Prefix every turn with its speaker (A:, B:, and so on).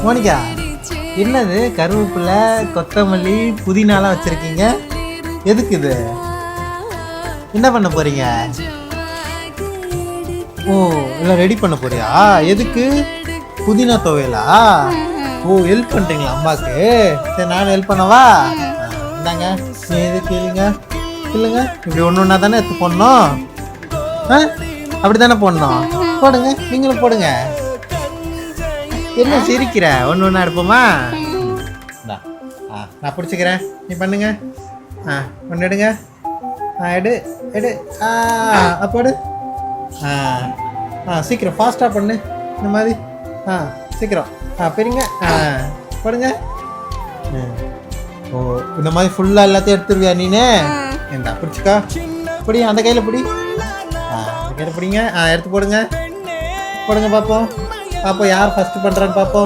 A: Monica, என்னது கருவேப்பிலை, கொத்தமல்லி, புதினாலாம் வச்சுருக்கீங்க? எதுக்கு இது? என்ன பண்ண போகிறீங்க? ஓ, எல்லாம் ரெடி பண்ண போறியா? எதுக்கு? புதினா துவையலா? ஓ, ஹெல்ப் பண்ணுறீங்களா அம்மாவுக்கு? சரி, நானும் ஹெல்ப் பண்ணவா? இந்தாங்க, நீ எது கேளுங்க இல்லைங்க, இப்படி ஒன்று ஒன்றா தானே எடுத்து போடணும். அப்படி தானே போடணும். போடுங்க, நீங்களும் போடுங்க. என்ன சிரிக்கிற? ஒன்று ஒன்றா எடுப்போமா? நான் பிடிச்சிக்கிறேன், நீ பண்ணுங்க. ஒன்று எடுங்க. எடு எடு. அப்போடு. சீக்கிரம் ஃபாஸ்ட்டாக பண்ணு. இந்த மாதிரி சீக்கிரம் பெரியங்க. போடுங்க. ஓ, இந்த மாதிரி ஃபுல்லாக எல்லாத்தையும் எடுத்துருவியா நீனு? ஏண்டா பிடிச்சிக்கா. பிடி, அந்த கையில் பிடி. அந்த கையில் பிடிங்க. எடுத்து போடுங்க. போடுங்க பார்ப்போம். யார் ஃபஸ்ட்டு பண்ணுறான்னு பார்ப்போம்.